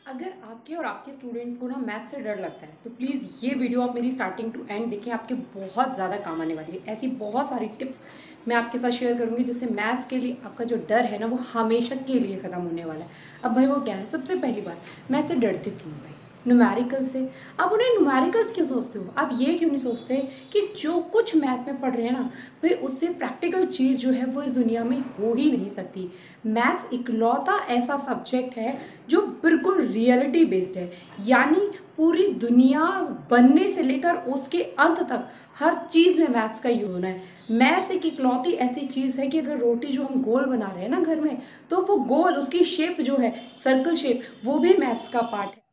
अगर आपके और आपके स्टूडेंट्स को ना मैथ से डर लगता है तो प्लीज़ ये वीडियो आप मेरी स्टार्टिंग टू एंड देखें। आपके बहुत ज़्यादा काम आने वाली है। ऐसी बहुत सारी टिप्स मैं आपके साथ शेयर करूंगी जिससे मैथ्स के लिए आपका जो डर है ना वो हमेशा के लिए ख़त्म होने वाला है। अब भाई वो क्या है? सबसे पहली बात, मैथ से डरते क्यों भाई? न्यूमेरिकल्स से। आप उन्हें न्यूमेरिकल्स क्यों सोचते हो? आप ये क्यों नहीं सोचते कि जो कुछ मैथ में पढ़ रहे हैं ना भाई उससे प्रैक्टिकल चीज़ जो है वो इस दुनिया में हो ही नहीं सकती। मैथ्स इकलौता ऐसा सब्जेक्ट है जो बिल्कुल रियलिटी बेस्ड है, यानी पूरी दुनिया बनने से लेकर उसके अंत तक हर चीज़ में मैथ्स का यूज होना है। मैथ्स एक इकलौती ऐसी चीज़ है कि अगर रोटी जो हम गोल बना रहे हैं ना घर में, तो वो गोल उसकी शेप जो है सर्कल शेप, वो भी मैथ्स का पार्ट है।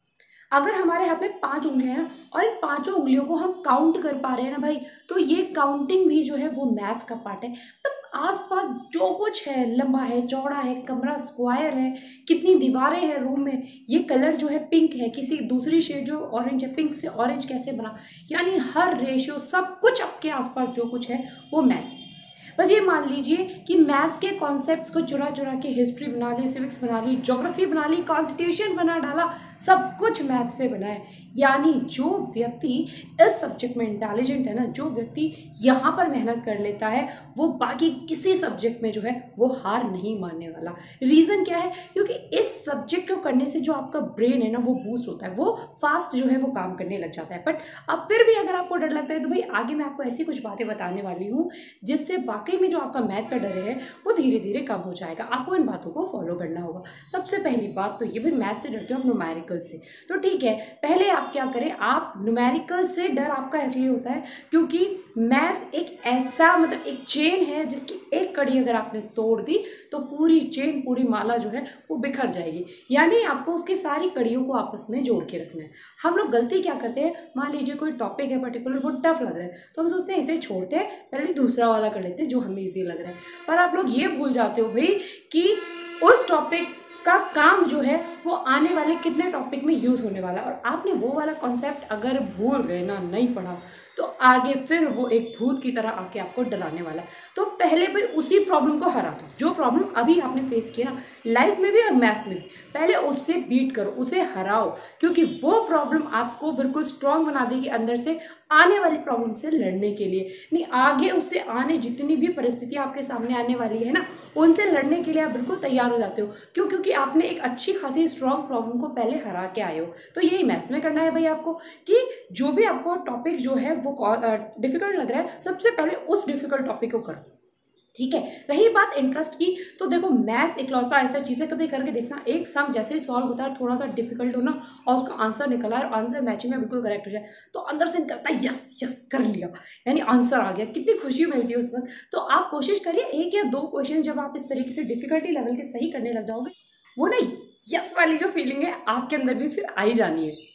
अगर हमारे हाथ में 5 उंगलियां हैं ना और इन 5 उंगलियों को हम काउंट कर पा रहे हैं ना भाई, तो ये काउंटिंग भी जो है वो मैथ्स का पार्ट है। तब आसपास जो कुछ है, लंबा है, चौड़ा है, कमरा स्क्वायर है, कितनी दीवारें हैं रूम में, ये कलर जो है पिंक है, किसी दूसरी शेड जो ऑरेंज है, पिंक से ऑरेंज कैसे बना, यानी हर रेशियो सब कुछ आपके आसपास जो कुछ है वो मैथ्स। बस ये मान लीजिए कि मैथ्स के कॉन्सेप्ट्स को चुरा चुरा के हिस्ट्री बना ली, सिविक्स बना ली, ज्योग्राफी बना ली, कॉन्स्टिट्यूशन बना डाला, सब कुछ मैथ्स से बना है। यानी जो व्यक्ति इस सब्जेक्ट में इंटेलिजेंट है ना, जो व्यक्ति यहाँ पर मेहनत कर लेता है, वो बाकी किसी सब्जेक्ट में जो है वो हार नहीं मानने वाला। रीज़न क्या है? क्योंकि इस सब्जेक्ट को करने से जो आपका ब्रेन है ना वो बूस्ट होता है, वो फास्ट जो है वो काम करने लग जाता है। बट अब फिर भी अगर आपको डर लगता है तो भाई आगे मैं आपको ऐसी कुछ बातें बताने वाली हूँ जिससे वाकई में जो आपका मैथ का डर है वो धीरे धीरे कम हो जाएगा। आपको इन बातों को फॉलो करना होगा। सबसे पहली बात तो ये, भाई मैथ से डरते हो आप न्यूमेरिकल से, तो ठीक है, पहले आप क्या करें, आप न्यूमेरिकल से डर आपका इसलिए होता है क्योंकि मैथ एक ऐसा मतलब एक चेन है जिसकी एक कड़ी अगर आपने तोड़ दी तो पूरी चेन, पूरी माला जो है वो बिखर जाएगी। यानी आपको उसकी सारी कड़ियों को आपस में जोड़ के रखना है। हम लोग गलती क्या करते हैं, मान लीजिए कोई टॉपिक है पर्टिकुलर, वो टफ लग रहा है तो हम सोचते हैं इसे छोड़ते हैं, पहले दूसरा वाला कर लेते हैं जो हमें इजी लग रहा है। पर आप लोग ये भूल जाते हो भाई कि उस टॉपिक का काम जो है वो आने वाले कितने टॉपिक में यूज होने वाला है। और आपने वो वाला कॉन्सेप्ट अगर भूल गए ना, नहीं पढ़ा, तो आगे फिर वो एक भूत की तरह आके आपको डराने वाला है। तो पहले भी उसी प्रॉब्लम को हरा दो, जो प्रॉब्लम अभी आपने फेस किया ना लाइफ में भी और मैथ्स में भी, पहले उससे बीट करो, उसे हराओ, क्योंकि वो प्रॉब्लम आपको बिल्कुल स्ट्रांग बना देगी अंदर से आने वाली प्रॉब्लम से लड़ने के लिए। नहीं, आगे उससे आने जितनी भी परिस्थितियां आपके सामने आने वाली है ना, उनसे लड़ने के लिए आप बिल्कुल तैयार हो जाते हो। क्यों? क्योंकि आपने एक अच्छी खासी स्ट्रांग प्रॉब्लम को पहले हरा के आए हो। तो यही मैथ्स में करना है भाई आपको, कि जो भी आपको टॉपिक जो है वो डिफिकल्ट लग रहा है, सबसे पहले उस डिफिकल्ट टॉपिक को करो। ठीक है, रही बात इंटरेस्ट की, तो देखो मैथ्स इकलौता ऐसा चीज़ है, कभी करके देखना, एक सम जैसे ही सॉल्व होता है थोड़ा सा डिफिकल्ट होना और उसका आंसर निकला है और आंसर मैचिंग में बिल्कुल करेक्ट हो जाए, तो अंदर से निकलता है यस यस कर लिया, यानी आंसर आ गया, कितनी खुशी मिलती है उस वक्त। तो आप कोशिश करिए, एक या दो क्वेश्चन जब आप इस तरीके से डिफिकल्टी लेवल के सही करने लग जाओगे, वो ना यस वाली जो फीलिंग है आपके अंदर भी फिर आई जानी है।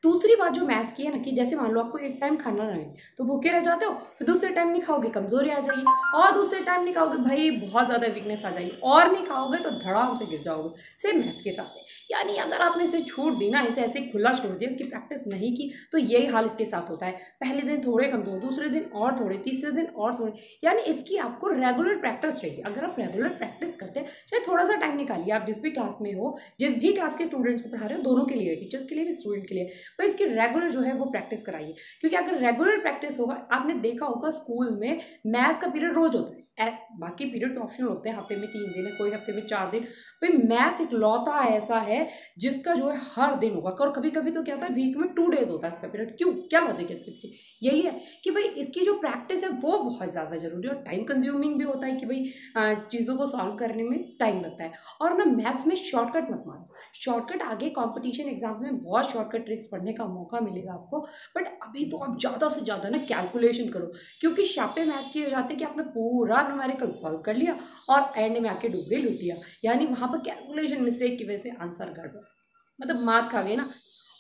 दूसरी बात जो मैथ्स की है ना, कि जैसे मान लो आपको एक टाइम खाना नहीं तो भूखे रह जाते हो, फिर दूसरे टाइम नहीं खाओगे कमजोरी आ जाएगी, और दूसरे टाइम नहीं खाओगे भाई बहुत ज़्यादा वीकनेस आ जाएगी, और नहीं खाओगे तो धड़ाम से गिर जाओगे। सेम मैथ्स के साथ है। यानी अगर आपने इसे छूट दी ना, इसे ऐसे खुला छोड़ दिया, इसकी प्रैक्टिस नहीं की, तो यही हाल इसके साथ होता है। पहले दिन थोड़े कमजोर, दूसरे दिन और थोड़े, तीसरे दिन और थोड़े, यानी इसकी आपको रेगुलर प्रैक्टिस चाहिए। अगर आप रेगुलर प्रैक्टिस करते हैं, चाहे थोड़ा सा टाइम निकालिए, आप जिस भी क्लास में हो, जिस भी क्लास के स्टूडेंट्स को पढ़ा रहे हो, दोनों के लिए, टीचर्स के लिए भी स्टूडेंट के लिए, पर इसकी रेगुलर जो है वो प्रैक्टिस कराइए। क्योंकि अगर रेगुलर प्रैक्टिस होगा, आपने देखा होगा स्कूल में मैथ्स का पीरियड रोज होता है, बाकी पीरियड तो ऑप्शनल होते हैं, हफ्ते में 3 दिन है, कोई हफ्ते में 4 दिन, भाई मैथ्स एक लौता ऐसा है जिसका जो है हर दिन होगा। और कभी कभी तो क्या होता है वीक में 2 डेज होता है इसका पीरियड। क्यों? क्या लॉजिक है इसके पीछे? यही है कि भाई इसकी जो प्रैक्टिस है वो बहुत ज़्यादा जरूरी है, और टाइम कंज्यूमिंग भी होता है कि भाई चीज़ों को सॉल्व करने में टाइम लगता है। और ना मैथ्स में शॉर्टकट मत मारो, शॉर्टकट आगे कॉम्पिटिशन एग्जाम में बहुत शॉर्टकट ट्रिक्स पढ़ने का मौका मिलेगा आपको, बट अभी तो आप ज़्यादा से ज़्यादा ना कैलकुलेशन करो, क्योंकि शापे मैथ्स की हो जाते हैं कि आपने पूरा न्यूमेरिकल सॉल्व कर लिया और एंड में आके डूब गई लुटिया, यानी वहाँ पर कैलकुलेशन मिस्टेक की वजह से आंसर गड़बड़, मतलब मार खा गए ना।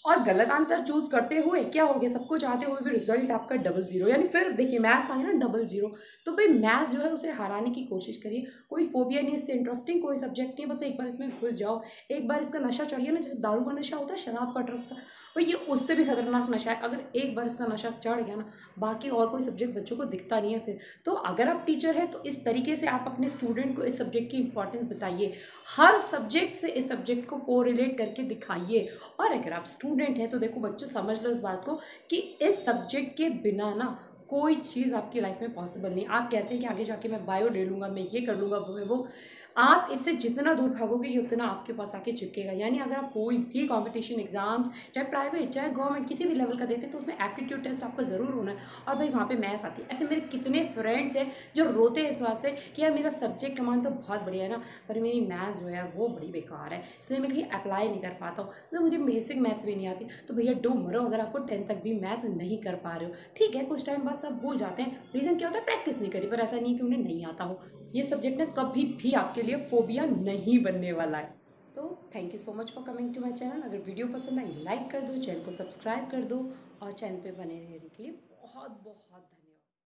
और गलत आंसर चूज करते हुए क्या हो गया, सबको चाहते हुए भी रिजल्ट आपका डबल जीरो, यानी फिर देखिए मैथ्स आ गया ना डबल जीरो। तो भाई मैथ्स जो है उसे हराने की कोशिश करिए। कोई फोबिया नहीं, इससे इंटरेस्टिंग कोई सब्जेक्ट नहीं है, बस एक बार इसमें घुस जाओ, एक बार इसका नशा चढ़िए ना, जैसे दारू का नशा होता है, शराब का, ड्रग्स का, और ये उससे भी खतरनाक नशा है। अगर एक बार इसका नशा चढ़ गया ना, बाकी और कोई सब्जेक्ट बच्चों को दिखता नहीं है फिर। तो अगर आप टीचर है तो इस तरीके से आप अपने स्टूडेंट को इस सब्जेक्ट की इंपॉर्टेंस बताइए, हर सब्जेक्ट से इस सब्जेक्ट को कोरिलेट करके दिखाइए। और अगर आप स्टूडेंट हैं तो देखो बच्चों, समझ लो इस बात को कि इस सब्जेक्ट के बिना ना कोई चीज़ आपकी लाइफ में पॉसिबल नहीं। आप कहते हैं कि आगे जाके मैं बायो ले लूँगा, मैं ये कर लूँगा, वो आप इससे जितना दूर भागोगे ये उतना आपके पास आके चिपकेगा। यानी अगर आप कोई भी कंपटीशन एग्जाम्स, चाहे प्राइवेट चाहे गवर्नमेंट, किसी भी लेवल का देते हैं तो उसमें एप्टीट्यूड टेस्ट आपका ज़रूर होना है, और भाई वहाँ पे मैथ्स आती है। ऐसे मेरे कितने फ्रेंड्स हैं जो रोते हैं इस बात से कि यार मेरा सब्जेक्ट का मान तो बहुत बढ़िया है ना, पर मेरी मैथ्स जो है यार वो बड़ी बेकार है, इसलिए मैं कहीं अप्लाई नहीं कर पाता हूँ, तो मुझे बेसिक मैथ्स भी नहीं आती। तो भैया डो मरो, अगर आपको 10th तक भी मैथ्स नहीं कर पा रहे हो, ठीक है, कुछ टाइम बाद सब भूल जाते हैं, रीज़न क्या होता है, प्रैक्टिस नहीं करी, पर ऐसा नहीं कि उन्हें नहीं आता हो। ये सब्जेक्ट ना कभी भी आपके लिए फोबिया नहीं बनने वाला है। तो thank you so much for coming to my channel. अगर वीडियो पसंद आई लाइक कर दो, चैनल को सब्सक्राइब कर दो, और चैनल पे बने रहने के लिए बहुत बहुत धन्यवाद।